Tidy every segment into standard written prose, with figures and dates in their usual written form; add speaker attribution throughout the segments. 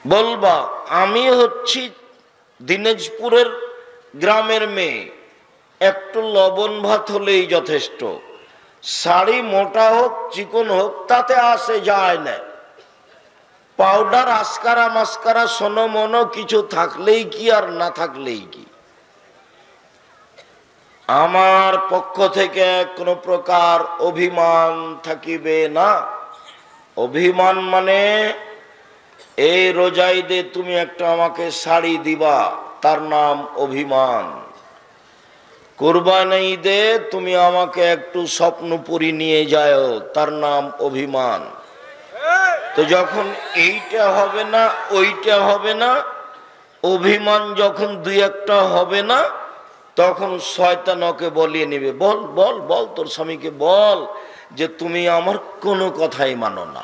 Speaker 1: বলবা আমি হচ্ছি দিনাজপুরের গ্রামের মেয়ে, একটু লবণ ভাত হলেই যথেষ্ট, শাড়ি মোটা হোক চিকন হোক তাতে আসে যায় না, পাউডার আসকারা মাস্কারা সোনো মনো কিছু থাকলেই কি আর না থাকলেই কি। আমার পক্ষ থেকে কোনো প্রকার অভিমান থাকিবে না। অভিমান মানে এই রোজা ঈদে তুমি একটা আমাকে শাড়ি দিবা, তার নাম অভিমান। কুরবানি ঈদে তুমি আমাকে একটু স্বপ্নপুরী নিয়ে যাও, তার নাম অভিমান। তো যখন এইটা হবে না ওইটা হবে না, অভিমান যখন দুই একটা হবে না, তখন শয়তান ওকে বলিয়ে নেবে, বল বল বল তোর স্বামীকে বল যে তুমি আমার কোনো কথাই মানো না।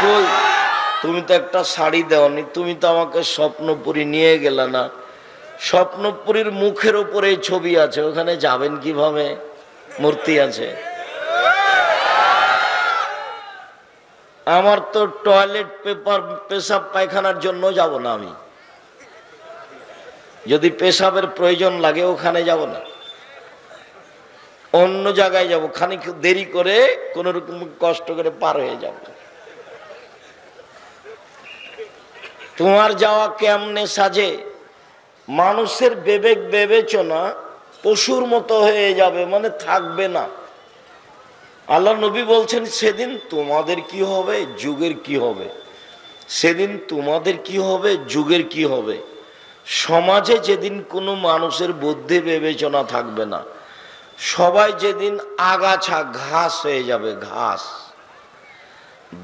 Speaker 1: কই, তুমি তো একটা শাড়ি দেওনি, তুমি তো আমাকে স্বপ্নপুরী নিয়ে গেলে না। স্বপ্নপুরীর মুখের উপরে ছবি আছে, ওখানে যাবেন কিভাবে? মূর্তি আছে। আমার তো টয়লেট পেপার পেশাব পায়খানার জন্য যাব না, আমি যদি পেশাবের প্রয়োজন লাগে ওখানে যাব না, অন্য জায়গায় যাব, খানিক দেরি করে কোন রকম কষ্ট করে পার হয়ে যাব। তোমার যাওয়া কেমনে সাজে? মানুষের বিবেক বিবেচনা পশুর মতো হয়ে যাবে, মানে থাকবে না। আল্লাহ নবী বলছেন সেদিন তোমাদের কি হবে, যুগের কি হবে। সেদিন তোমাদের কি হবে, যুগের কি হবে। সমাজে যেদিন কোনো মানুষের বুদ্ধি বিবেচনা থাকবে না, সবাই যেদিন আগাছা ঘাস হয়ে যাবে, ঘাস।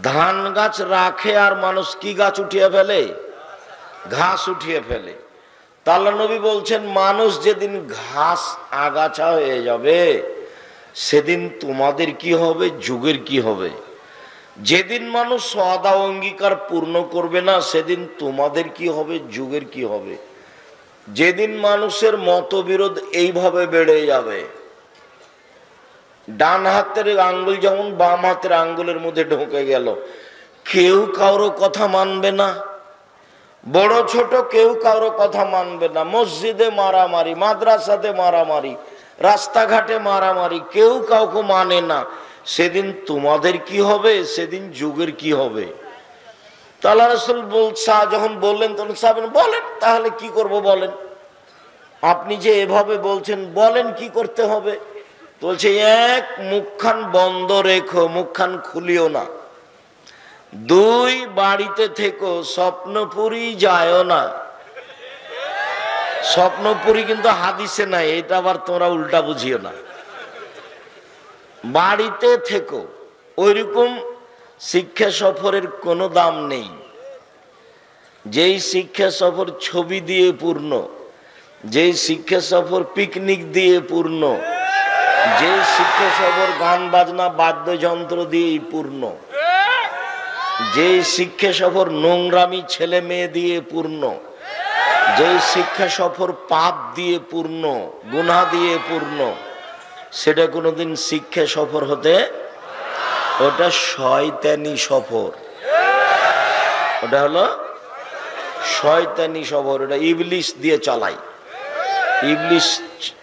Speaker 1: ধান গাছ রাখে আর মানুষ কি গাছ উঠিয়ে ফেলে? ঘাস উঠিয়ে ফেলে। আল্লাহ নবী বলছেন মানুষ যেদিন ঘাস আগাছা হয়ে যাবে, সেদিন তোমাদের কি হবে, যুগের কি হবে। যেদিন মানুষ ওয়াদা অঙ্গীকার পূর্ণ করবে না, সেদিন তোমাদের কি হবে, যুগের কি হবে। যেদিন মানুষের মতবিরোধ এইভাবে বেড়ে যাবে, ডান হাতের আঙ্গুল যেমন বাম হাতের আঙ্গুলের মধ্যে ঢুকে গেল, কেউ কারো কথা মানবে না, বড় ছোট কেউ কারো কথা মানবে না। মসজিদে মারামারি, মাদ্রাসাতে মারামারি, রাস্তাঘাটে মারামারি, কেউ কাউকে মানে না। সেদিন তোমাদের কি হবে, সেদিন যুগের কি হবে। আল্লাহ রাসূল যখন বললেন তখন সাহাবীরা বলেন তাহলে কি করব বলেন, আপনি যে এভাবে বলছেন বলেন কি করতে হবে। বলছে এক, মুখখান বন্ধ রেখো, মুখখান খুলিও না। দুই, বাড়িতে থেকো, স্বপ্নপুরী যায়ও না। স্বপ্নপুরী কিন্তু হাদিসে নাই, এটা আবার তোমরা উল্টা বুঝিও না। বাড়িতে থেকো। ওইরকম শিক্ষা সফরের কোনো দাম নেই। যেই শিক্ষা সফর ছবি দিয়ে পূর্ণ, যেই শিক্ষা সফর পিকনিক দিয়ে পূর্ণ, যে শিক্ষা সফর গান বাজনা বাদ্যযন্ত্র দিয়েই পূর্ণ, যে শিক্ষা সফর নোংরামি ছেলে মেয়ে দিয়ে পূর্ণ, যে শিক্ষা সফর পাপ দিয়ে পূর্ণ, গুনাহ দিয়ে পূর্ণ, সেটা কোনোদিন শিক্ষা সফর হতে, ওটা শয়তানি সফর। ওটা হলো শয়তানি সফর, ওটা ইবলিশ দিয়ে চালায়। ইবলিশ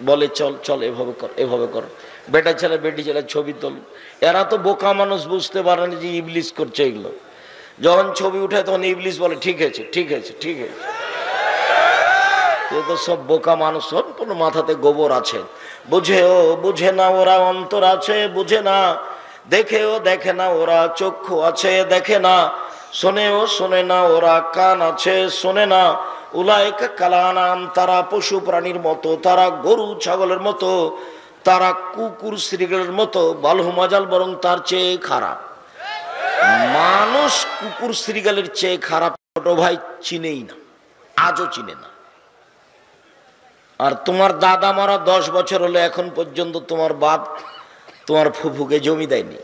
Speaker 1: বলে চল চল এভাবে কর, এভাবে কর, বেটা ছেলে বেটি ছেলে ছবি তোল। এরা তো বোকা মানুষ, বুঝতে পারে না যে ইবলিশ করছে এগুলো। যখন ছবি উঠে তখন ইবলিশ বলে ঠিক আছে ঠিক আছে ঠিক আছে। এ তো সব বোকা মানুষ, সম্পূর্ণ মাথাতে গোবর আছে। বুঝেও বুঝে না ওরা, অন্তর আছে বুঝে না, দেখেও দেখে না ওরা, চক্ষু আছে দেখে না, শোনেও শোনে না ওরা, কান আছে শোনে না। উলাইকা কালানাম, তারা পশু প্রাণীর মতো, তারা গরু ছাগলের মতো, তারা কুকুর শ্রীগালের মতো, বালহুমাজাল, বরং তার চেয়ে খারাপ। মানুষ কুকুর শ্রীগালের চেয়ে খারাপ ছোট ভাই চিনেই না, আজও চিনে না। আর তোমার দাদা মারা 10 বছর হলো, এখন পর্যন্ত তোমার বাপ তোমার ফুফুকে জমি দেয়নি।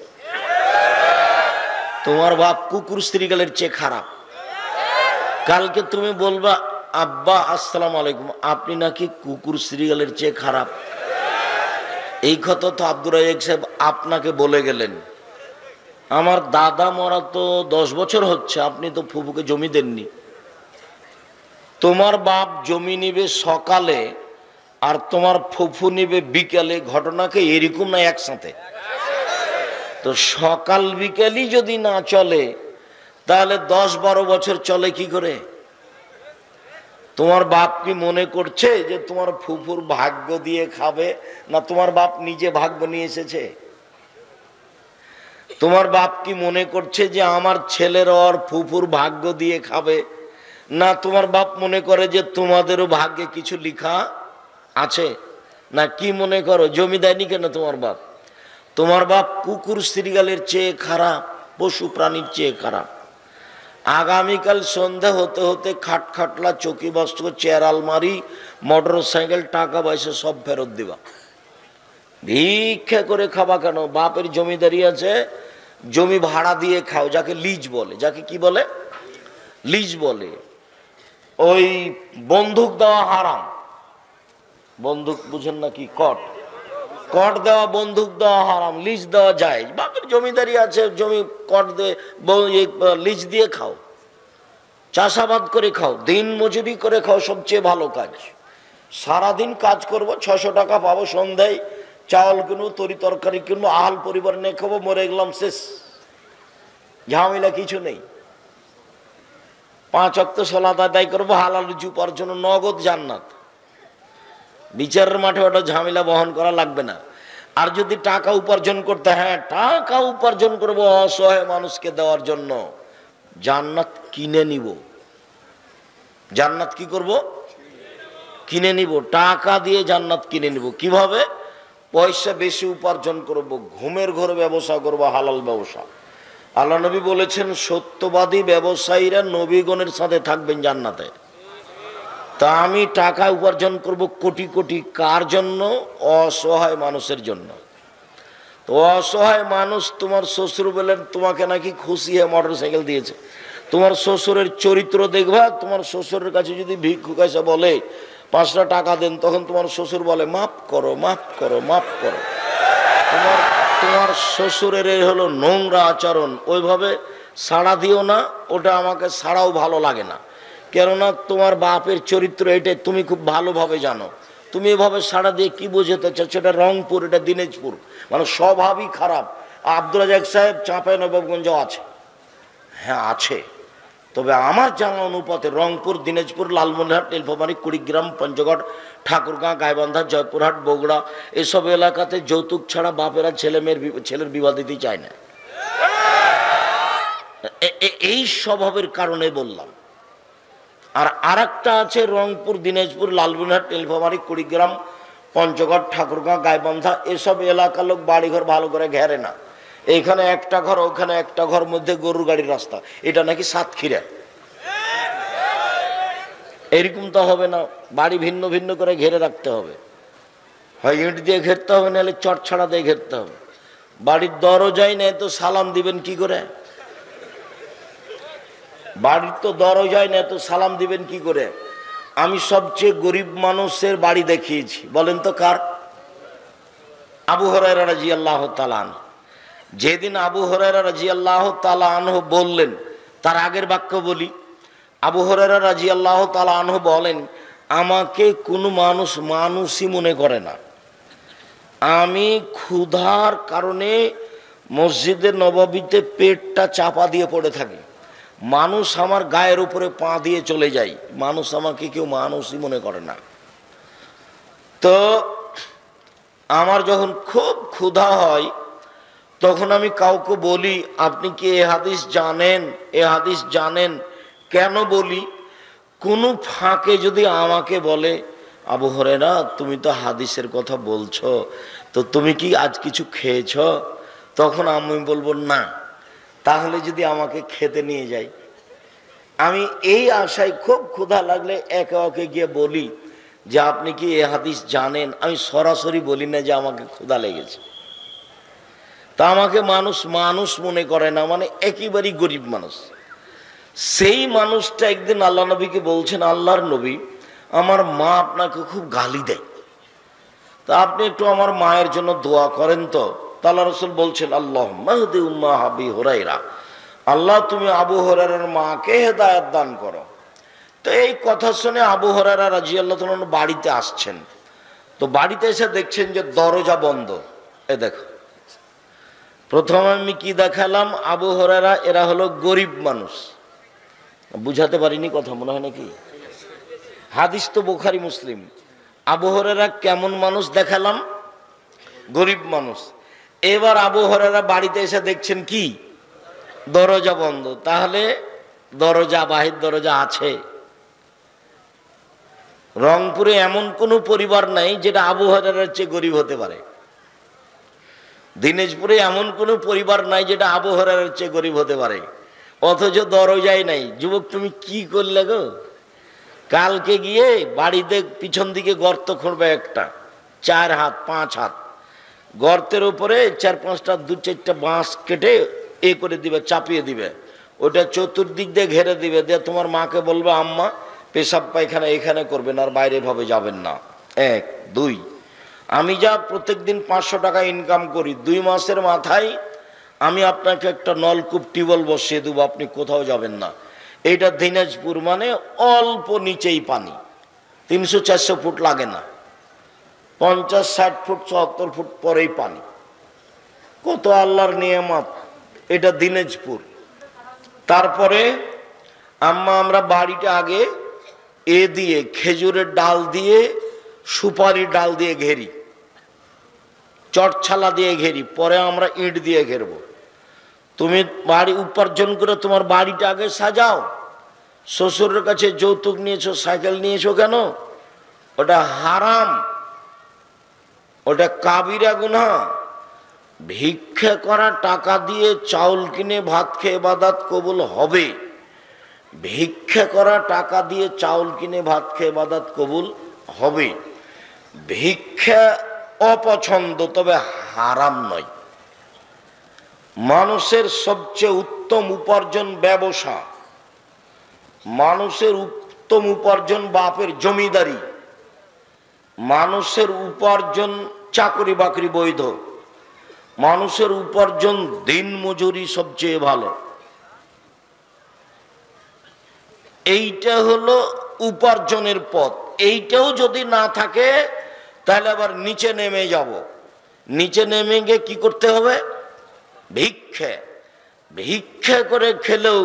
Speaker 1: তোমার বাপ কুকুর শ্রীগালের চেয়ে খারাপ। কালকে তুমি বলবা আব্বা আসসালামু আলাইকুম, আপনি নাকি কুকুর শ্রীগালের চেয়ে খারাপ। এই কথা তো আব্দুর রাজ্জাক সাহেব আপনাকে বলে গেলেন। আমার দাদা মরা তো 10 বছর হচ্ছে, আপনি তো ফুফুকে জমি দেননি। তোমার বাপ জমি নিবে সকালে আর তোমার ফুফু নিবে বিকালে, ঘটনাকে এরকম না একসাথে? তো সকাল বিকালই যদি না চলে তাহলে 10-12 বছর চলে কি করে? তোমার বাপ কি মনে করছে যে তোমার ফুফুর ভাগ্য দিয়ে খাবে, না তোমার বাপ নিজে ভাগ্য নিয়ে এসেছে? তোমার বাপ কি মনে করছে যে আমার ছেলের ওর ফুফুর ভাগ্য দিয়ে খাবে, না তোমার বাপ মনে করে যে তোমাদেরও ভাগ্যে কিছু লেখা আছে? না কি মনে করো? জমি দেয়নি কেন তোমার বাপ? তোমার বাপ কুকুর শ্রীগালের চেয়ে খারাপ, পশু প্রাণীর চেয়ে খারাপ। আগামীকাল সন্ধ্যা হতে হতে খাটখাটলা, চৌকি বস্ত্র, চেয়ার, আলমারি, মোটর সাইকেল, টাকা পয়সা সব ফেরত দিবা। ভিক্ষা করে খাবা কেন? বাপের জমিদারি আছে, জমি ভাড়া দিয়ে খাও, যাকে লিজ বলে। যাকে কি বলে? লিজ বলে। ওই বন্দুক দেওয়া হারাম। বন্দুক বুঝেন না কি? কট দেওয়া, বন্দুক দেওয়া হারাম, লিজ দেওয়া যায়। বাপের জমিদারি আছে, জমি কট দিয়ে লিজ দিয়ে খাও, চাষাবাদ করে খাও, দিন মজুরি করে খাও, সবচেয়ে ভালো কাজ। সারাদিন কাজ করব, 600 টাকা পাবো, সন্ধ্যায় চাউল কিনবো, তরি তরকারি কিনবো, আহাল পরিবার নিয়ে খাবো, মরে গেলাম, শেষ। ঝামেলা কিছু নেই। 5 ওয়াক্ত সালাত আদায় করবো, হালাল রুজি উপার্জন, নগদ জান্নাত। বিচারের মাঠে ওটা ঝামেলা বহন করা লাগবে না। আর যদি টাকা উপার্জন করতে, হ্যাঁ টাকা উপার্জন করবো অসহায় মানুষকে দেওয়ার জন্য, জান্নাত কিনে নিব। জান্নাত কি করব? কিনে নিব। টাকা দিয়ে জান্নাত কিনে নিব। কিভাবে? পয়সা বেশি উপার্জন করব, ঘুমের ঘরে ব্যবসা করব, হালাল ব্যবসা। আল্লাহ নবী বলেছেন, সত্যবাদী ব্যবসায়ীরা নবীগণের সাথে থাকবেন জান্নাতে। তা আমি টাকা উপার্জন করব কোটি কোটি, কার জন্য? অসহায় মানুষের জন্য। তো অসহায় মানুষ, তোমার শ্বশুর বলেন তোমাকে নাকি খুশি হয়ে মোটর সাইকেল দিয়েছে, তোমার শ্বশুরের চরিত্র দেখবা। তোমার শ্বশুরের কাছে যদি ভিক্ষুক এসে বলে 5টা টাকা দেন, তখন তোমার শ্বশুর বলে মাফ করো, মাফ করো, মাফ করো। তোমার শ্বশুরের হলো নোংরা আচরণ, ওইভাবে সাড়া দিও না। ওটা আমাকে সাড়াও ভালো লাগে না, কেননা তোমার বাপের চরিত্র এটাই তুমি খুব ভালোভাবে জানো। তুমি এভাবে সাড়া দিয়ে কি বোঝাতে চাচ্ছ? এটা রংপুর, এটা দিনাজপুর, মানে স্বভাবই খারাপ। আব্দুল রাজাক সাহেব চাঁপাইনবাবগঞ্জ আছে, হ্যাঁ আছে, তবে আমার জানা অনুপাতে রংপুর, দিনাজপুর, লালমনিরহাট, নীলফামারী, কুড়িগ্রাম, পঞ্চগড়, ঠাকুরগাঁ, গাইবান্ধা, জয়পুরহাট, বগুড়া, এসব এলাকাতে যৌতুক ছাড়া বাপেরা ছেলের বিবাহ দিতে চায় না। এই স্বভাবের কারণে বললাম। আর আরেকটা আছে রংপুর, দিনাজপুর, লালমনিরহাট, নীলফামারী, কুড়িগ্রাম, পঞ্চগড়, ঠাকুরগাঁ, গাইবান্ধা, এসব এলাকার লোক বাড়িঘর ভালো করে ঘেরে না। এইখানে একটা ঘর, ওখানে একটা ঘর, মধ্যে গরুর গাড়ির রাস্তা। এটা নাকি সাতক্ষীরা। এরকম তো হবে না, বাড়ি ভিন্ন ভিন্ন করে ঘেরে রাখতে হবে। হয় ইট দিয়ে ঘেরতে হবে, নাহলে চট ছাড়া দিয়ে ঘেরতে হবে। বাড়ির দরজায় নেই তো সালাম দিবেন কি করে? বাড়ির তো দরজায় নেই তো সালাম দিবেন কি করে? আমি সবচেয়ে গরিব মানুষের বাড়ি দেখিয়েছি, বলেন তো কার? আবু হুরায়রা রাদিয়াল্লাহু তাআলা আনহু। যেদিন আবু হুরায়রা রাদিয়াল্লাহু তাআলা আনহু বললেন, তার আগের বাক্য বলি। আবু হুরায়রা রাদিয়াল্লাহু তাআলা আনহু বলেন, আমাকে কোনো মানুষ মানুষই মনে করে না। আমি ক্ষুধার কারণে মসজিদে নববীতে পেটটা চাপা দিয়ে পড়ে থাকি, মানুষ আমার গায়ের উপরে পা দিয়ে চলে যায়, মানুষ আমাকে কেউ মানুষই মনে করে না। তো আমার যখন খুব ক্ষুধা হয়, তখন আমি কাউকে বলি, আপনি কি এ হাদিস জানেন? এ হাদিস জানেন? কেন বলি? কোনো ফাঁকে যদি আমাকে বলে, আবু হুরায়রা তুমি তো হাদিসের কথা বলছো, তো তুমি কি আজ কিছু খেয়েছ? তখন আমি বলবো না। তাহলে যদি আমাকে খেতে নিয়ে যাই, আমি এই আশায় খুব ক্ষুধা লাগলে একে একে গিয়ে বলি যে আপনি কি এ হাদিস জানেন। আমি সরাসরি বলি না যে আমাকে ক্ষুধা লেগেছে। তা আমাকে মানুষ মানুষ মনে করে না, মানে একেবারেই গরিব মানুষ। সেই মানুষটা একদিন আল্লাহ নবীকে বলছেন, আল্লাহর নবী আমার মা আপনাকে খুব গালি দেয়, তা আপনি একটু আমার মায়ের জন্য দোয়া করেন তো। আল্লাহ রাসূল বলছেন, আল্লাহুম্মা হদি উম্মা আবি হুরায়রা, আল্লাহ তুমি আবু হুরায়রার মাকে হেদায়েত দান করো। তো এই কথা শুনে আবু হুরায়রা রাদিয়াল্লাহু তাআলা বাড়িতে আসছেন। তো বাড়িতে এসে দেখছেন যে দরজা বন্ধ। এ দেখো, প্রথমে আমি কি দেখালাম, আবু হুরায়রা এরা হলো গরিব মানুষ। বুঝাতে পারিনি কথা, মনে হয় নাকি? হাদিস তো বুখারী মুসলিম। আবু হুরায়রা কেমন মানুষ দেখালাম? গরিব মানুষ। এবার আবু হুরায়রা বাড়িতে এসে দেখছেন কি, দরজা বন্ধ। তাহলে দরজা, বাহির দরজা আছে। রংপুরে এমন কোনো পরিবার নাই যেটা আবু হুরায়রার চেয়ে গরিব হতে পারে। দিনাজপুরে এমন কোনো পরিবার নাই যেটা আবু হুরায়রার চেয়ে গরিব হতে পারে, অথচ দরজাই নাই। যুবক তুমি কি করলে গো? কালকে গিয়ে বাড়িতে পিছন দিকে গর্ত খুঁড়বে একটা 4 হাত 5 হাত, গর্তের উপরে 4-5টা 2-4টা বাঁশ কেটে এ করে দিবে, চাপিয়ে দিবে, ওটা চতুর্দিক দিয়ে ঘেরে দিবে, দিয়ে তোমার মাকে বলবে আম্মা পেশাব পায়খানা এখানে করবেন, আর বাইরে ভাবে যাবেন না। 1 2 আমি যা প্রত্যেকদিন 500 টাকা ইনকাম করি, 2 মাসের মাথায় আমি আপনাকে একটা নলকূপ টিউবওয়েল বসিয়ে দেবো, আপনি কোথাও যাবেন না। এইটা দিনাজপুর, মানে অল্প নিচেই পানি, 300-400 ফুট লাগে না, 50-60 ফুট 74 ফুট পরেই পানি। কত আল্লাহর নিয়ামত। এটা দিনাজপুর। তারপরে আম্মা আমরা বাড়িটা আগে এ দিয়ে, খেজুরের ডাল দিয়ে, সুপারি ডাল দিয়ে ঘেরি, চটছালা দিয়ে ঘেরি, পরে আমরা ইট দিয়ে ঘেরবো। তুমি বাড়ি উপার্জন করে তোমার বাড়িটা আগে সাজাও। শ্বশুরের কাছে যৌতুক নিয়েছো, সাইকেল নিয়েছো কেন? ওটা হারাম, ওটা কাবিরা গুনাহ। ভিক্ষা করা টাকা দিয়ে চাউল কিনে ভাত খেয়ে ইবাদত কবুল হবে। ভিক্ষা করা টাকা দিয়ে চাউল কিনে ভাত খেয়ে ইবাদত কবুল হবে। ভিক্ষা অপছন্দ, তবে হারাম নয়। মানুষের সবচেয়ে উত্তম উপার্জন ব্যবসা, মানুষের উত্তম উপার্জন বাপের জমিদারি, মানুষের উপার্জন চাকরি বাকরি বৈধ, মানুষের উপার্জন দিন মজুরি সবচেয়ে ভালো। এইটা হলো উপার্জনের পথ। এইটাও যদি না থাকে তাহলে আবার নিচে নেমে যাব। নিচে নেমে গিয়ে কি করতে হবে? ভিক্ষা। ভিক্ষা করে খেলেও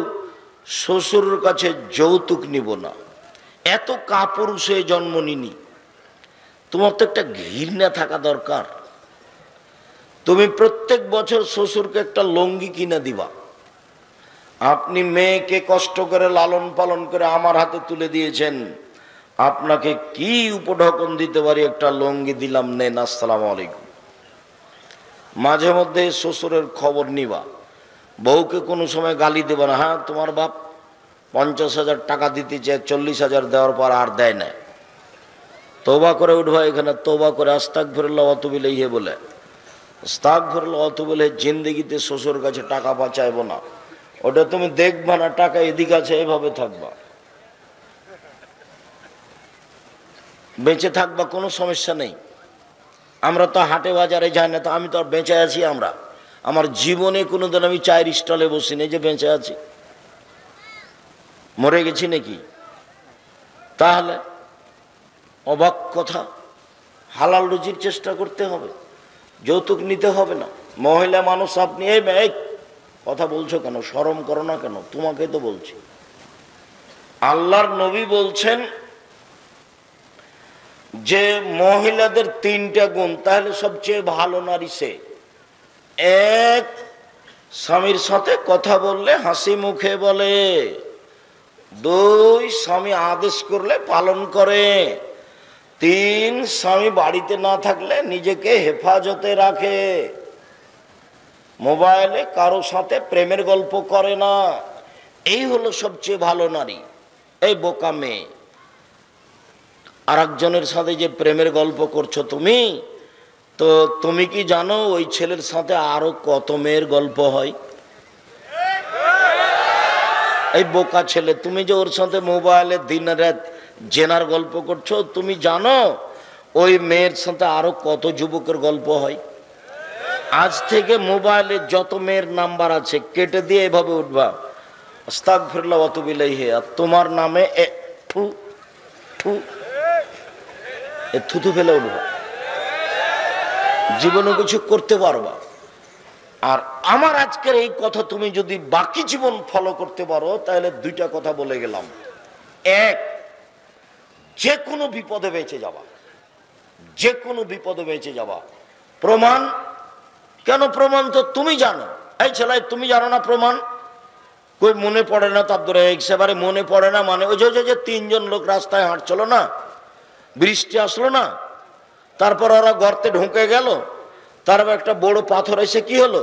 Speaker 1: শ্বশুরের কাছে যৌতুক নিব না। এত কাপুরুষ হয়ে জন্ম নিনি। তোমার তো একটা ঘৃণা থাকা দরকার। তুমি প্রত্যেক বছর শ্বশুরকে একটা লুঙ্গি কিনে দিবা। আপনি মেয়েকে কষ্ট করে লালন পালন করে আমার হাতে তুলে দিয়েছেন, আপনাকে কি উপঢকন দিতে পারি? একটা লুঙ্গি দিলাম, নেন, আসসালামু আলাইকুম। মাঝে মধ্যে শ্বশুরের খবর নিবা। বউকে কোনো সময় গালি দেবে না। হ্যাঁ, তোমার বাপ 50,000 টাকা দিতে চায়, 40,000 দেওয়ার পর আর দেয় না। তওবা করে উঠবা এখানে, তওবা করে আস্তাগফিরুল্লাহ ওয়া আতুবু ইলাইহি বলে, আস্তাগফিরুল্লাহ ওয়া আতুবু ইলাইহি জিন্দেগিতে শ্বশুর কাছে টাকা বাঁচাইবো না। ওটা তুমি দেখবা না, টাকা এদিকে আছে, এভাবে থাকবা, বেঁচে থাকবা, কোনো সমস্যা নেই। আমরা তো হাটে বাজারে যাই না, তো আমি তো আর বেঁচে আছি? আমার জীবনে কোনোদিন আমি চায়ের স্টলে বসি নেই যে বেঁচে আছি। মরে গেছি নাকি? তাহলে অবাক কথা। হালাল রুজির চেষ্টা করতে হবে, যৌতুক নিতে হবে না। মহিলা মানুষ আপনি এই কথা বলছো কেন? শরম করো না কেন? তোমাকে তো বলছি। আল্লাহর নবী বলছেন যে মহিলাদের 3টা গুণ, তাহলে সবচেয়ে ভালো নারী সে। 1, স্বামীর সাথে কথা বললে হাসি মুখে বলে। 2, স্বামী আদেশ করলে পালন করে। 3, স্বামী বাড়িতে না থাকলে নিজেকে হেফাজতে রাখে। মোবাইলে কারো সাথে প্রেমের গল্প করে না। এই হলো সবচেয়ে ভালো নারী। এই বোকা মেয়ে, আর একজনের সাথে যে প্রেমের গল্প করছো তুমি, তো তুমি কি জানো ওই ছেলের সাথে আরো কত মেয়ের গল্প হয়? এই বোকা ছেলে, তুমি যে ওর সাথে মোবাইলে দিন রাত জেনার গল্প করছো, তুমি জানো ওই মেয়ের সাথে আরো কত যুবকের গল্প হয়? আজ থেকে মোবাইলে যত মেয়ের নাম্বার আছে কেটে দিয়ে এভাবে উঠবা, আস্তাগফিরুল্লাহ ওয়া আতুবু ইলাইহি, আর তোমার নামে থুতু ফেলে উঠবা, জীবনে কিছু করতে পারবা। আর আমার আজকের এই কথা তুমি যদি বাকি জীবন ফলো করতে পারো, তাহলে দুইটা কথা বলে গেলাম। এক, যে কোনো বিপদে বেঁচে যাবা, যে কোনো বিপদে বেঁচে যাবা। প্রমাণ কেন? প্রমাণ তো তুমি জানো। এই ছেলে, তুমি জানো না প্রমাণ? কই মনে পড়ে না তার ধরে একেবারে মনে পড়ে না মানে ওই যে তিনজন লোক রাস্তায় হাঁটছিল না, বৃষ্টি আসলো না, তারপর ওরা গর্তে ঢুকে গেল, তারপর একটা বড় পাথর এসে কি হলো,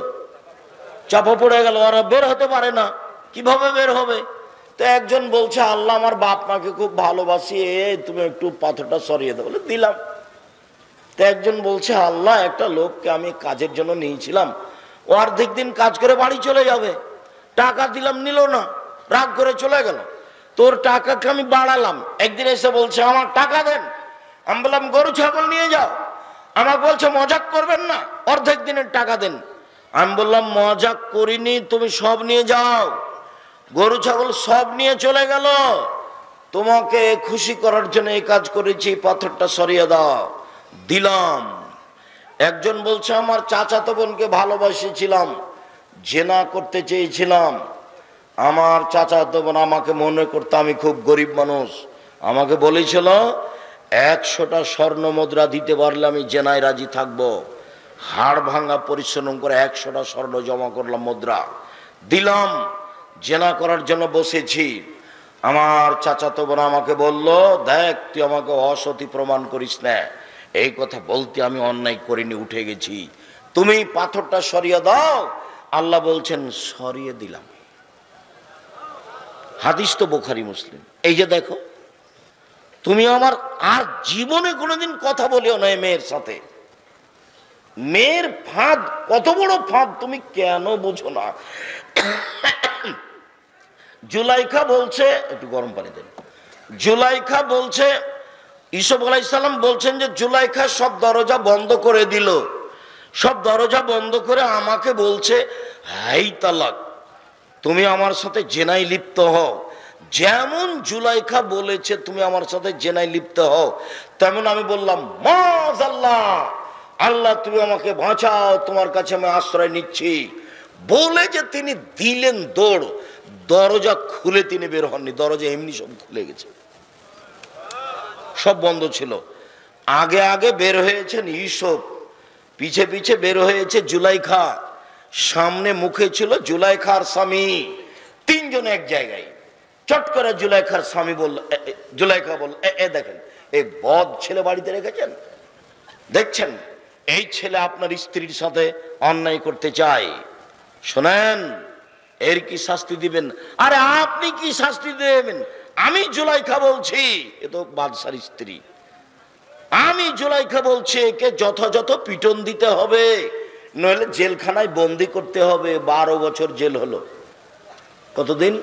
Speaker 1: চাপা পড়ে গেল, ওরা বের হতে পারে না। কিভাবে বের হবে? তো একজন বলছে, আল্লাহ আমার বাপ মাকে খুব ভালোবাসি, তুমি একটু পাথরটা সরিয়ে দাও। বলে দিলাম। তো একজন বলছে, আল্লাহ একটা লোককে আমি কাজের জন্য নিয়েছিলাম, ও অর্ধেক দিন কাজ করে বাড়ি চলে যাবে, টাকা দিলাম নিল না, রাগ করে চলে গেল। তোর টাকাকে আমি বাড়ালাম, একদিন এসে বলছে আমার টাকা দেন। আমি বললাম গরু ছাগল নিয়ে যাও। আমাকে বলছে মজাক করবেন না, অর্ধেক দিনের টাকা দেন। আমি বললাম মজাক করিনি, তুমি সব নিয়ে যাও। গরু ছাগল সব নিয়ে চলে গেল। তোমাকে খুশি করার জন্য এই কাজ করেছি, পাথরটা সরিয়ে দাও। দিলাম। একজন বলছে আমার চাচাতো বোনকে ভালোবাসেছিলাম, জেনা করতে চেয়েছিলাম, আমার চাচাতো বোন আমাকে মনে করতো আমি খুব গরিব মানুষ, আমাকে বলেছিল 100টা স্বর্ণ মুদ্রা দিতে পারলে আমি জেনায় রাজি থাকবো। হাড় ভাঙা পরিশ্রম করে 100টা স্বর্ণ জমা করলাম মুদ্রা, দিলাম, জেনা করার জন্য বসেছি। আমার চাচাতো বোন আমাকে বলল, দেখ তুই আমাকে অসতী প্রমাণ করিস না। এই কথা বলতে আমি অন্যায় করিনি, উঠে গেছি, তুমি পাথরটা সরিয়ে দাও। আল্লাহ বলছেন সরিয়ে দিলাম। হাদিস তো বুখারী মুসলিম। এই যে দেখো, তুমি আমার আর জীবনে কোনোদিন কথা বলিও না মেয়ের সাথে। মেয়ের ফাঁদ কত বড় ফাঁদ তুমি কেন বুঝো না? জুলাইখা বলছে, একটু গরম পানি দেন। জুলাইখা বলছে, ইউসুফ আলাইহিস সালাম বলছেন যে জুলাইখা সব দরজা বন্ধ করে দিল, সব দরজা বন্ধ করে আমাকে বলছে হাই তালাক, তুমি আমার সাথে জেনায় লিপ্ত হও। যেমন জুলাইখা বলেছে তুমি আমার সাথে জেনায় লিপ্ত হও, তেমন আমি বললাম মাযাল্লাহ, আল্লাহ তুমি আমাকে বাঁচাও, তোমার কাছে আমি আশ্রয় নিচ্ছি। বলে যে তিনি দিলেন দৌড়, দরজা খুলে তিনি বের হননি, দরজা এমনি সব খুলে গেছে, সব বন্ধ ছিল। আগে আগে বের হয়েছেন ইউসুফ, পিছে পিছে বের হয়েছে জুলাইখা, সামনে মুখে ছিল জুলাইখার স্বামী, তিনজন এক জায়গায়। চট করে জুলাইখার স্বামী বলল, জুলাইখা বলল, দেখেন এই বদ ছেলে বাড়িতে রেখেছেন, দেখছেন এই ছেলে আপনার স্ত্রীর সাথে অন্যায় করতে চায়, শোনেন এর কি শাস্তি দিবেন? আরে আপনি কি শাস্তি দেবেন? আমি জুলাইখা বলছি, এ তো বাদশার স্ত্রী, আমি জুলাইখা বলছি একে যথাযথ পিটন দিতে হবে, নইলে জেলখানায় বন্দি করতে হবে। 12 বছর জেল হলো। কতদিন?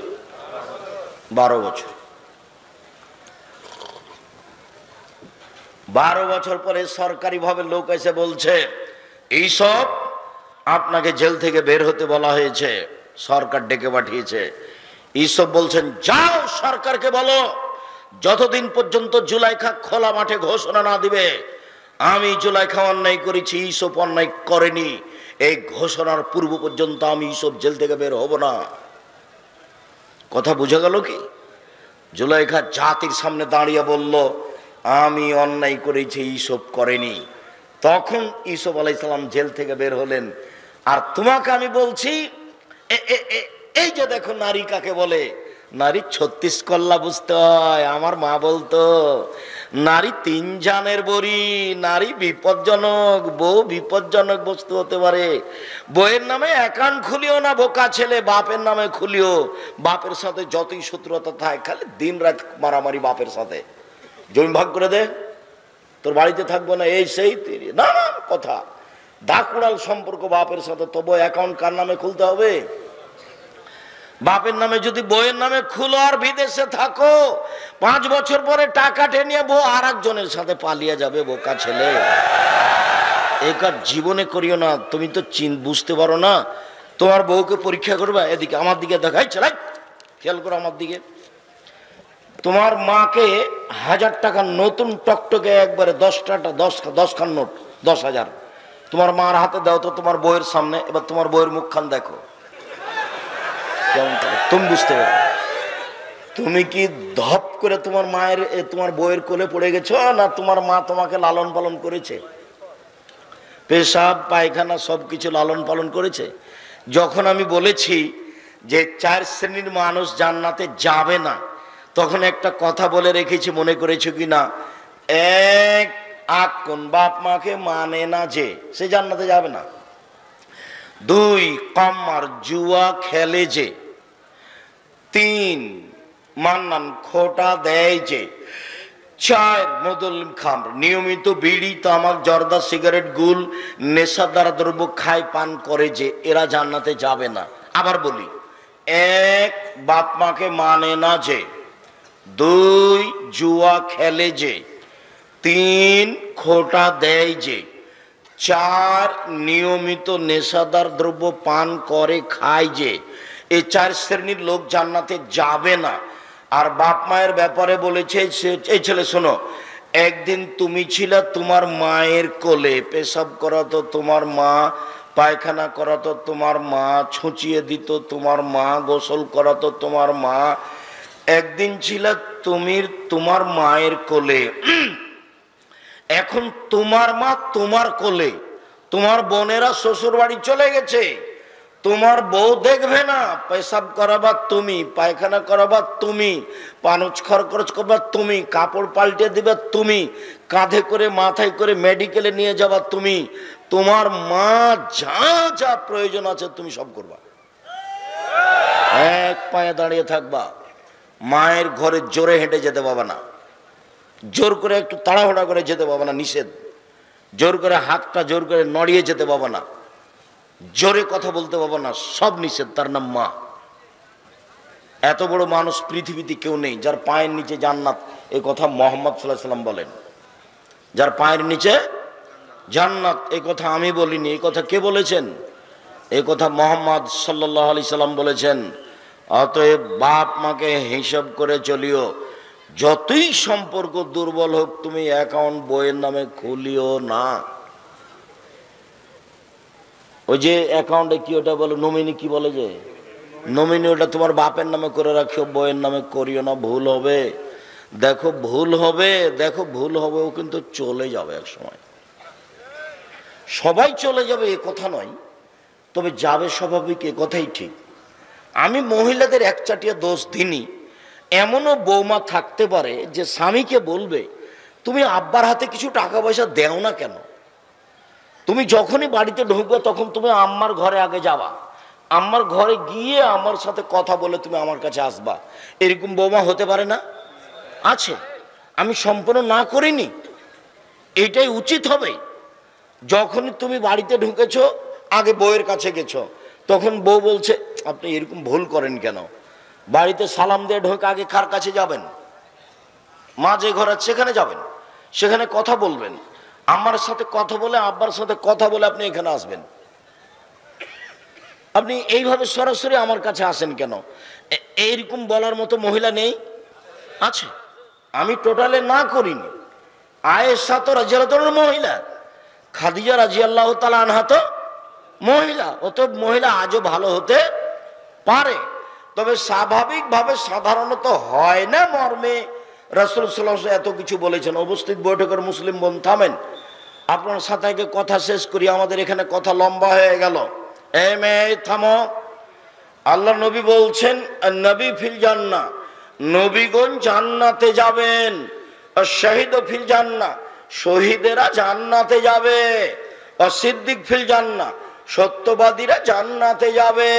Speaker 1: 12 বছর। 12 বছর পরে সরকারি ভাবে লোক এসে বলছে এইসব আপনাকে জেল থেকে বের হতে বলা হয়েছে, সরকার ডেকে পাঠিয়েছে। ইউসুফ বলছেন যাও সরকারকে বলো যতদিন পর্যন্ত জুলাইখা খোলা মাঠে ঘোষণা না দিবে আমি জুলাইখা অন্যায় করেছি, ইউসুফ অন্যায় করেনি, এই ঘোষণার পূর্ব পর্যন্ত আমি ইউসুফ জেল থেকে বের হব না। কথা বুঝা গেল কি? জুলাইখা জাতির সামনে দাঁড়িয়ে বলল আমি অন্যায় করেছি, ইউসুফ করেনি। তখন ইউসুফ আলাইহিস সালাম জেল থেকে বের হলেন। আর তোমাকে আমি বলছি এই যে দেখো নারী কাকে বলে, নারী 36 কল্লা বুঝতে হয়। আমার মা বলতো নারী 3 জানের বড়ি, নারী বিপজ্জনক, বউ বিপজ্জনক বস্তু হতে পারে। বউয়ের নামে অ্যাকাউন্ট খুলিও না বোকা ছেলে, বাপের নামে খুলিও। বাপের সাথে যতই শত্রুতা থাকে খালি দিন রাত মারামারি, বাপের সাথে জমি ভাগ করে দে, তোর বাড়িতে থাকবো না, এই সেই নানান কথা, দাকুড়াল সম্পর্ক বাপের সাথে। তবু অ্যাকাউন্ট কার নামে খুলতে হবে? বাপের নামে। যদি বউয়ের নামে খুলো আর বিদেশে থাকো, 5 বছর পরে টাকা টেনে বউ আর একজনের সাথে পালিয়ে যাবে, বোকা ছেলে। এই কাজ জীবনে করিও না। তুমি তো বুঝতে পারো না। তোমার বউকে পরীক্ষা করবা, এদিকে আমার দিকে দেখাই চালাই, খেয়াল করো আমার দিকে। তোমার মাকে 1000 টাকা নতুন টকটকে একবারে 10 খান নোট, 10,000 তোমার মার হাতে দাও তো তোমার বউয়ের সামনে। এবার তোমার বউয়ের মুখখান দেখো কেমন, তুমি বুঝতে পারো। তুমি কি ধপ করে তোমার মায়ের তোমার বউয়ের কোলে পড়ে গেছো, না তোমার মা তোমাকে লালন পালন করেছে? পেশাব পায়খানা সবকিছু লালন পালন করেছে। যখন আমি বলেছি যে 4 শ্রেণীর মানুষ জান্নাতে যাবে না, তখন একটা কথা বলে রেখেছি, মনে করেছো কি না? এক, কোন বাপ মাকে মানে না যে সে জান্নাতে যাবে না। 2, কামার জুয়া খেলে যে। 3, মান্নান খোটা দেয় যে। 4, মদল খামর নিয়মিত বিড়ি তামাক জর্দা সিগারেট গুল নেশাদার দ্রব্য খায় পান করে যে, এরা জান্নাতে যাবে না। আবার বলি, 1, বাপ মাকে মানে না যে। 2, জুয়া খেলে যে। 3, খোটা দেয় যে। 4, নিয়মিত নেশাদার দ্রব্য পান করে খায় যে। এই 4 শ্রেণীর লোক জান্নাতে যাবে না। আর বাপ মায়ের ব্যাপারে বলেছে, এই ছেলে শোনো, একদিন তুমি ছিলে তোমার মায়ের কোলে, পেশাব করাতো তোমার মা, পায়খানা করাতো তোমার মা, ছুঁচিয়ে দিত তোমার মা, গোসল করাতো তোমার মা। একদিন ছিলে তুমি তোমার মায়ের কোলে, এখন তোমার মা তোমার কোলে, তোমার বোনেরা শ্বশুর বাড়ি চলে গেছে, তোমার বউ দেখবে না, পেশাব করাবা তুমি, পায়খানা করাবা তুমি, পানুচ খরচ করবা তুমি, কাপড় পাল্টে দিবে তুমি, কাঁধে করে মাথায় করে মেডিকেলে নিয়ে যাবা তুমি, তোমার মা যা যা প্রয়োজন আছে তুমি সব করবা। এক পায়ে দাঁড়িয়ে থাকবা, মায়ের ঘরে জোরে হেঁটে যেতে পাবা না, জোর করে একটু তাড়াহুড়া করে যেতে পাবা না, নিষেধ। জোর করে হাতটা জোর করে নড়িয়ে যেতে পাবা না, জোরে কথা বলতে পাবো না, সব নিষেধ। তার নাম মা। এত বড় মানুষ পৃথিবীতে কেউ নেই যার পায়ের নিচে জান্নাত, এই কথা মুহাম্মদ সাল্লাল্লাহু আলাইহি সাল্লাম বলেন। যার পায়ের নিচে জান্নাত, এই কথা আমি বলিনি, এই কথা কে বলেছেন? এই কথা মুহাম্মদ সাল্লাল্লাহু আলাইহি সাল্লাম বলেছেন। অতএব বাপ মাকে হিসাব করে চলিও। যতই সম্পর্ক দুর্বল হোক, তুমি অ্যাকাউন্ট বইয়ের নামে খুলিও না। ওই যে অ্যাকাউন্টে কি ওটা বলে, নমিনি কি বলে, যে নমিনি, ওটা তোমার বাপের নামে করে রাখিও, বইয়ের নামে করিও না, ভুল হবে। দেখো ভুল হবে, দেখো ভুল হবে, ও কিন্তু চলে যাবে এক সময়। সবাই চলে যাবে এ কথা নয়, তবে যাবে স্বাভাবিক, এ কথাই ঠিক। আমি মহিলাদের একচাটিয়া দোষ দিইনি। এমনও বৌমা থাকতে পারে যে স্বামীকে বলবে, তুমি আব্বার হাতে কিছু টাকা পয়সা দেও না কেন? তুমি যখনই বাড়িতে ঢুকবে তখন তুমি আম্মার ঘরে আগে যাবা, আম্মার ঘরে গিয়ে আমার সাথে কথা বলে তুমি আমার কাছে আসবা। এরকম বৌমা হতে পারে না? আছে। আমি সম্পূর্ণ না করিনি, এটাই উচিত হবে। যখনই তুমি বাড়িতে ঢুকেছো, আগে বউয়ের কাছে গেছো, তখন বউ বলছে আপনি এরকম ভুল করেন কেন? বাড়িতে সালাম দিয়ে ঢোকে আগে কার কাছে যাবেন? মা যে ঘর আছে সেখানে যাবেন, সেখানে কথা বলবেন, আমার সাথে কথা বলে আব্বার সাথে কথা বলে আপনি এখানে আসবেন। আপনি এইভাবে সরাসরি আমার কাছে আসেন কেন? এইরকম বলার মতো মহিলা নেই? আছে। আমি টোটালে না করিনি। আয়েশা তো রাদিয়াল্লাহু তাআলা মহিলা, খাদিজা রাদিয়াল্লাহু তাআলা আনহা তো মহিলা। অতএব মহিলা আজও ভালো হতে পারে, তবে স্বাভাবিকভাবে সাধারণত হয় না মর্মে রাসূল সাল্লাল্লাহু আলাইহি ওয়াসাল্লাম এত কিছু বলেছেন। উপস্থিত বৈঠকের মুসলিম বোন থামেন, আপনার সাথে কথা শেষ করি, আমাদের এখানে কথা লম্বা হয়ে গেল। এই মেয়ে থামো। আল্লাহ নবী বলছেন নবী ফিল জান্নাহ, নবীগণ জান্নাতে যাবেন। আর শহীদ ফিল জান্নাহ, শহীদেরা জান্নাতে যাবে। আর সিদ্দিক ফিল জান্নাহ, সত্যবাদীরা জান্নাতে যাবে।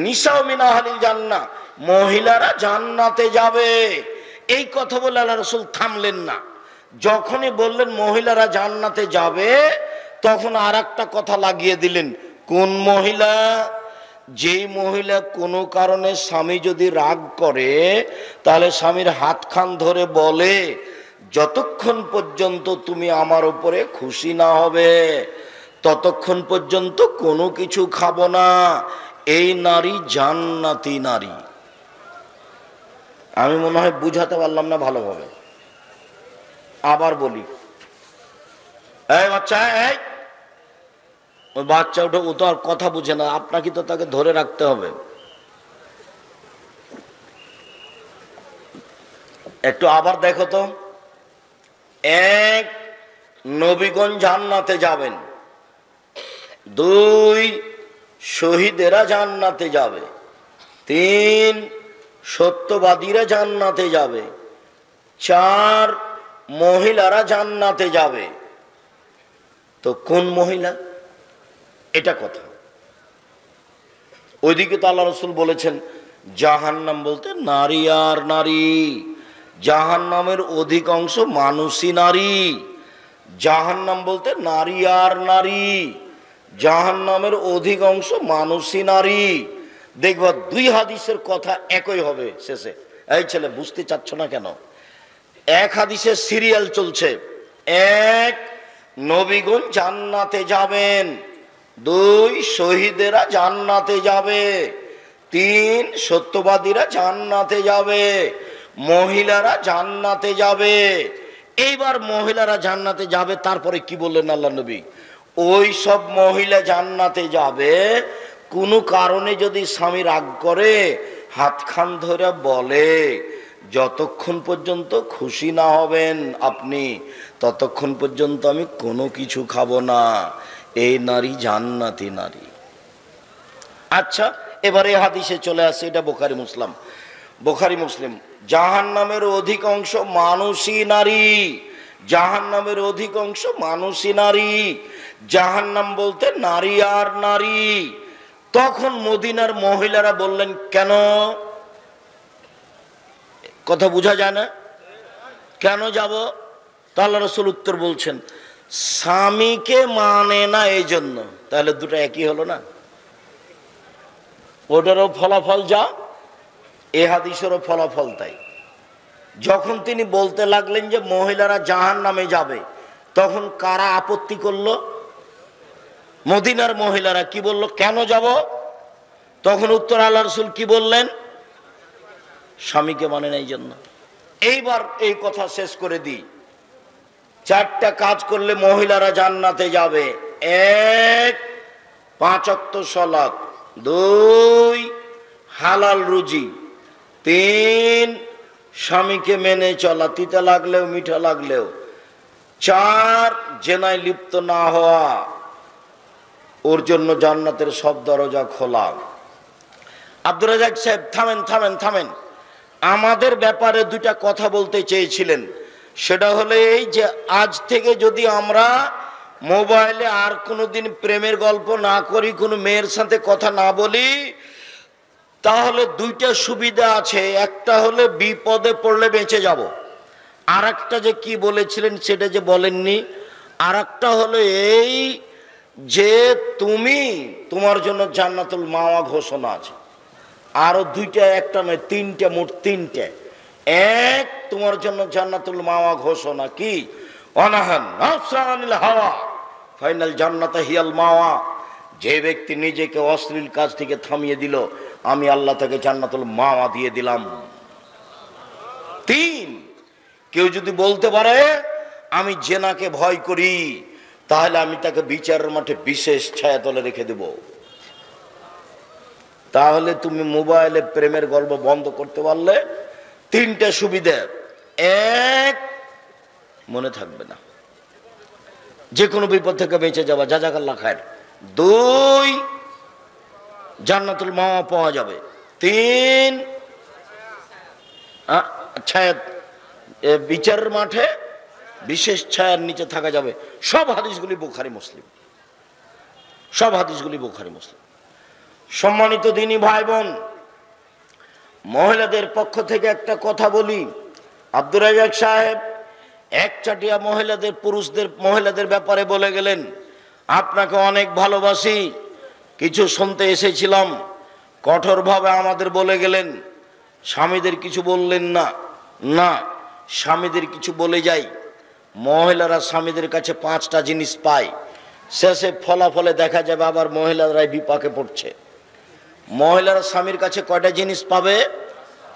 Speaker 1: নিসা মিন আহলিল জান্নাহ, মহিলারা জান্নাতে যাবে। এই কথা বলে আল্লাহ রাসূল থামলেন না। যখনই বললেন মহিলারা জান্নাতে যাবে, তখন আর একটা কথা লাগিয়ে দিলেন। কোন মহিলা? যেই মহিলা কোনো কারণে স্বামী যদি রাগ করে, তাহলে স্বামীর হাত খান ধরে বলে, যতক্ষণ পর্যন্ত তুমি আমার উপরে খুশি না হবে ততক্ষণ পর্যন্ত কোনো কিছু খাবো না। এই নারী জান্নাতি নারী। আমি মনে হয় বুঝাতে পারলাম না ভালোভাবে, আবার বলি। এই বাচ্চা, এই ওই বাচ্চা উঠে, ও তো আর কথা বুঝে না, আপনাকে তো তাকে ধরে রাখতে হবে। একটু আবার দেখো তো। এক, নবীগণ জান্নাতে যাবেন। দুই, শহীদেরা জান্নাতে যাবে। তিন, সত্যবাদীরা জান্নাতে যাবে। চার, মহিলারা জান্নাতে যাবে। তো কোন মহিলা? এটা কথা। ওইদিকে তো আল্লাহ রাসূল বলেছেন জাহান্নাম বলতে নারী আর নারী। জাহান্নামের অধিকাংশ মানুষই নারী। জাহান্নাম বলতে নারী আর নারী। জাহান্নামের অধিকাংশ মানুষই নারী। দেখবা দুই হাদিসের কথা একই হবে শেষে। এই ছেলে বুঝতে চাচ্ছ না কেন? এক হাদিসের সিরিয়াল চলছে। এক, নবীগণ জান্নাতে যাবেন। দুই, শহীদেরা জান্নাতে যাবে। তিন, সত্যবাদীরা জান্নাতে যাবে। মহিলারা জান্নাতে যাবে। এইবার মহিলারা জান্নাতে যাবে, তারপরে কি বললেন আল্লাহ নবী? ওই সব মহিলা জান্নাতে যাবে কোনো কারণে যদি স্বামী রাগ করে হাত খান ধরে বলে যতক্ষণ পর্যন্ত খুশি না হবেন আপনি ততক্ষণ পর্যন্ত আমি কোনো কিছু খাবো না। এই নারী জান্নাতি নারী। আচ্ছা, এবারে হাদিসে চলে আসে, এটা বুখারী মুসলিম। জাহান্নামের অধিকাংশ মানুষই নারী। জাহান্নামের অধিকাংশ মানুষই নারী। জাহান্নাম বলতে নারী আর নারী। তখন মদিনার মহিলারা বললেন কেন? কথা বোঝা যায় না? কেন যাব? তো আল্লাহ রাসূল উত্তর বলছেন স্বামীকে মানে না এই জন্য। তাহলে দুটো একই হলো না? ওটারও ফলাফল যা, এ হাদিসেরও ফলাফল তাই। যখন তিনি বলতে লাগলেন যে মহিলারা জাহান্নামে যাবে, তখন কারা আপত্তি করলো? মদিনার মহিলারা কি বলল? কেন যাব? তখন উত্তর আল্লাহ রাসূল কি বললেন? স্বামীকে মানে না এই জন্য। এইবার এই কথা শেষ করে দিই। চারটা কাজ করলে মহিলারা জান্নাতে যাবে। এক, 5 ওয়াক্ত সালাত। দুই, হালাল রুজি। তিন, স্বামীকে মেনে চলা, তিতা লাগলেও মিঠা লাগলেও। চার, জেনায় লিপ্ত না হওয়া। ওর জন্য জান্নাতের সব দরজা খোলা। আব্দুর রাজ্জাক সাহেব থামেন। আমাদের ব্যাপারে দুটা কথা বলতে চেয়েছিলেন। সেটা হলো এই যে আজ থেকে যদি আমরা মোবাইলে আর কোনোদিন প্রেমের গল্প না করি, কোনো মেয়ের সাথে কথা না বলি, তাহলে দুইটা সুবিধা আছে। একটা হলে বিপদে পড়লে বেঁচে যাব। আর একটা যে কি বলেছিলেন সেটা যে বলেননি। আর একটা হলো এই যে তোমার জন্য জান্নাতুল মাওয়া ঘোষণা আছে। আরো দুইটা, একটা নয় তিনটা, মোট তিনটে। এক, তোমার জন্য জান্নাতুল মাওয়া ঘোষণা কি? অনাহান নাফসানিল হাওয়া ফাইনাল জান্নাত হিয়াল মাওয়া। যে ব্যক্তি নিজেকে অশ্লীল কাজ থেকে থামিয়ে দিল, আমি আল্লাহ তাকে জান্নাতুল মাওয়া দিয়ে দিলাম। তিন, কেউ যদি বলতে পারে আমি জেনাকে ভয় করি, তাহলে আমি তাকে বিচারের মাঠে বিশেষ ছায়াতলে রেখে দেব। তাহলে তুমি মোবাইলে প্রেমের গল্প বন্ধ করতে পারলে তিনটা সুবিধা। এক, মনে থাকবে না, যে কোনো বিপদ থেকে বেঁচে যাওয়া, জাযাকাল্লাহ খায়ের। দুই, জান্নাতুল মাওয়া পাওয়া যাবে। তিন, ছায়া, বিচারের মাঠে বিশেষ ছায়ার নিচে থাকা যাবে। সব হাদিসগুলি বুখারী মুসলিম। সম্মানিত দিনী ভাই বোন, মহিলাদের পক্ষ থেকে একটা কথা বলি। আব্দুর রাজ্জাক সাহেব একচাটিয়া মহিলাদের ব্যাপারে বলে গেলেন আপনাকে অনেক ভালোবাসি, কিছু শুনতে এসেছিলাম, কঠোরভাবে আমাদের বলে গেলেন, স্বামীদের কিছু বললেন না। স্বামীদের কিছু বলে যাই, মহিলারা স্বামীদের কাছে 5টা জিনিস পায়, শেষে ফলাফলে দেখা যাবে আবার মহিলারাই বিপাকে পড়ছে। মহিলারা স্বামীর কাছে কয়টা জিনিস পাবে?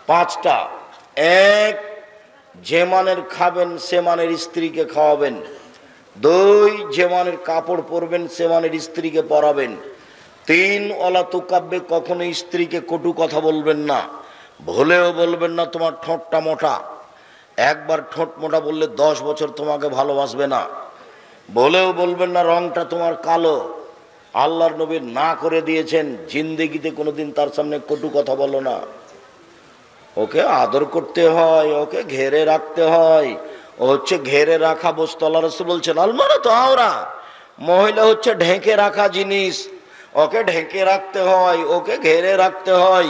Speaker 1: 5টা। 1, যে মানের খাবেন সে মানের স্ত্রীকে খাওয়াবেন। 2, যে মানের কাপড় পরবেন সে মানের স্ত্রীকে পরাবেন। 3, অলা তুকাব্যে, কখনো স্ত্রীকে কটু কথা বলবেন না, ভুলেও বলবেন না তোমার ঠোঁটটা মোটা। একবার ঠোঁট মোটা বললে 10 বছর তোমাকে ভালোবাসবে না। বলেও বলবেন না রংটা তোমার কালো। আল্লাহর নবী না করে দিয়েছেন, জিন্দেগিতে কোনোদিন তার সামনে কটু কথা বলো না। ওকে আদর করতে হয়, ওকে ঘেরে রাখতে হয়। ও হচ্ছে ঘেরে রাখা বস্তু। আল্লাহ রাসূল বলছেন আলমারা তো আওরা, মহিলা হচ্ছে ঢেকে রাখা জিনিস। ওকে ঢেকে রাখতে হয়, ওকে ঘেরে রাখতে হয়,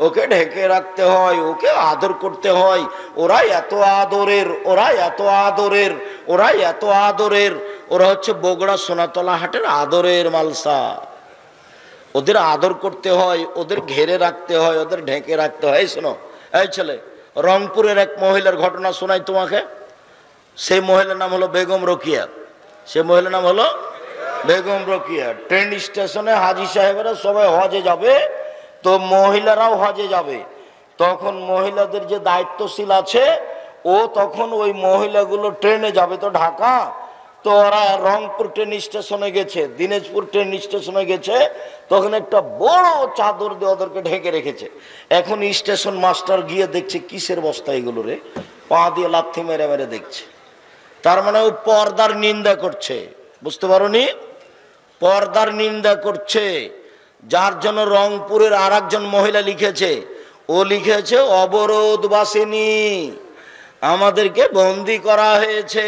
Speaker 1: ওকে ঢেকে রাখতে হয়, ওকে আদর করতে হয়। ওরা এত আদরের, ওরা এত আদরের, ওরা এত আদরের। ওরা হচ্ছে বগুড়া সোনাতলা হাটের আদরের মালসা। ওদের আদর করতে হয়, ওদের ঘেরে রাখতে হয়, ওদের ঢেকে রাখতে হয়। শোনো এই ছেলে, রংপুরের এক মহিলার ঘটনা শোনাই তোমাকে। সেই মহিলার নাম হলো বেগম রোকিয়া। সে মহিলার নাম হলো বেগম রোকিয়া। ট্রেন স্টেশনে হাজী সাহেবেরা সবাই হজে যাবে, তো মহিলারাও হজে যাবে। তখন মহিলাদের যে দায়িত্বশীল আছে, ও তখন ওই মহিলাগুলো ট্রেনে যাবে তো ঢাকা, তো ওরা রংপুর ট্রেন স্টেশনে গেছে, দিনাজপুর ট্রেন স্টেশনে গেছে। তখন একটা বড় চাদর দিয়ে ওদেরকে ঢেকে রেখেছে। এখন স্টেশন মাস্টার গিয়ে দেখছে কিসের বস্তা এগুলো রে, পা দিয়ে লাথি মেরে মেরে দেখছে। তার মানে ও পর্দার নিন্দা করছে, বুঝতে পারোনি? পর্দার নিন্দা করছে। যার জন্য রংপুরের আর একজন মহিলা লিখেছে, ও লিখেছে অবরোধবাসিনী, আমাদেরকে বন্দি করা হয়েছে।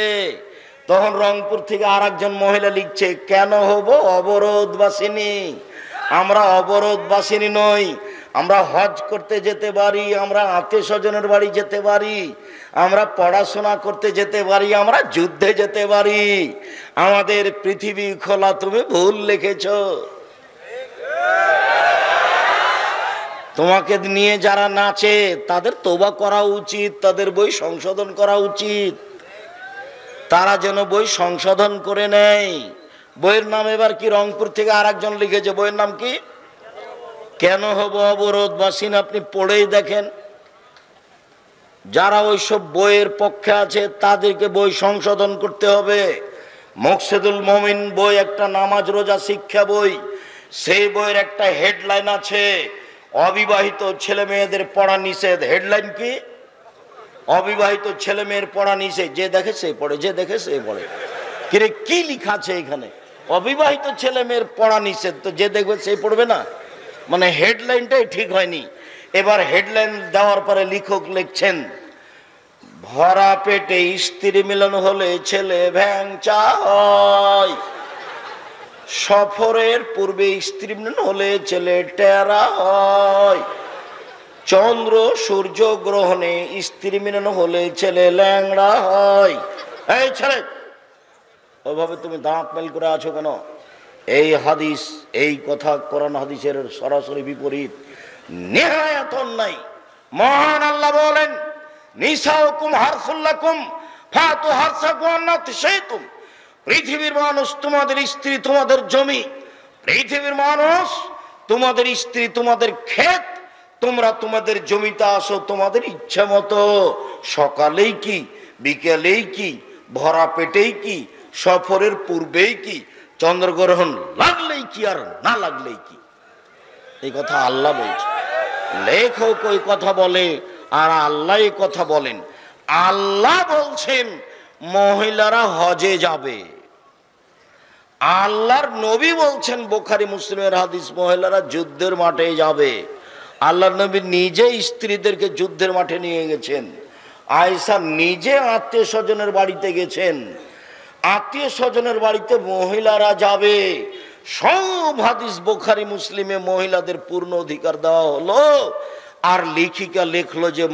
Speaker 1: তখন রংপুর থেকে আর একজন মহিলা লিখছে, কেন হব অবরোধবাসিনী? আমরা অবরোধবাসিনী নই, আমরা হজ করতে যেতে পারি, আমরা আত্মীয় স্বজনের বাড়ি যেতে পারি, আমরা পড়াশোনা করতে যেতে পারি, আমরা যুদ্ধে যেতে পারি। আমাদের পৃথিবী খোলা, তুমি ভুল লিখেছ। তোমাকে নিয়ে যারা নাচে তাদের তওবা করা উচিত, তাদের বই সংশোধন করা উচিত। তারা যেন বই সংশোধন করে নেয়। বইয়ের নাম এবার কি? রংপুর থেকে আর একজন লিখেছে, বইয়ের নাম কি? কেন হব অবরোধবাসীন। আপনি পড়েই দেখেন। যারা ওইসব বইয়ের পক্ষে আছে তাদেরকে বই সংশোধন করতে হবে। মুকসিদুল মুমিন বই একটা নামাজ রোজা শিক্ষা বই। সেই বইয়ের একটা হেডলাইন আছে, অবিবাহিত ছেলে মেয়েদের পড়া নিষেধ। হেডলাইন কি? অবিবাহিত ছেলে মেয়ের পড়া নিষেধ। যে দেখে সে পড়ে, যে দেখে সে পড়ে। কিরে কি লেখা আছে এখানে? অবিবাহিত ছেলে মেয়ের পড়া নিষেধ, তো যে দেখবে সে পড়বে না? মানে হেডলাইনটাই ঠিক হয়নি। এবার হেডলাইন দেওয়ার পরে লেখক লিখছেন, ভরা পেটে স্ত্রী মিলন হলে ছেলে ভ্যাংচা হয়, সফরের পূর্বে স্ত্রী মিলন হলে ছেলে টেরা হয়, চন্দ্র সূর্য গ্রহণে স্ত্রী মিলন হলে ছেলে ল্যাংড়া হয়। এই ছেলে, ওইভাবে তুমি দাঁত মেল করে আছো কেন? এই হাদিস, এই কথা কোরআন হাদিসের সরাসরি বিপরীত, নেহায়াত অন্যায়। মহান আল্লাহ বলেন, নিসাউকুম হারসুল লাকুম ফাতু হারসাকুম আন্নাতি শাইতুম। পৃথিবীর মানুষ তোমাদের স্ত্রী, তোমাদের জমি। পৃথিবীর মানুষ তোমাদের স্ত্রী, তোমাদের ক্ষেত। তোমরা তোমাদের জমিতে আসো তোমাদের ইচ্ছা মতো, সকালেই কি, বিকেলেই কি, ভরা পেটেই কি, সফরের পূর্বেই কি, চন্দ্রগ্রহণ লাগলেই কি আর না লাগলেই কি। এই কথা আল্লাহ বলছে। লেখক ওই কথা বলে আর আল্লাহ এই কথা বলেন। আল্লাহ বলছেন মহিলারা হজে যাবে। আল্লাহর নবী বলছেন, বুখারী মুসলিমের হাদিস, মহিলারা যুদ্ধের মাঠে যাবে। আল্লাহর নবী নিজে স্ত্রীদেরকে যুদ্ধের মাঠে নিয়ে গেছেন। আয়েশা নিজে আত্মীয় স্বজনের বাড়িতে গেছেন। আত্মীয় স্বজনের বাড়িতে মহিলারা যাবে। সব হাদিস বুখারী মুসলিমে মহিলাদের পূর্ণ অধিকার দেওয়া হলো। আর লেখিকা লিখলো যে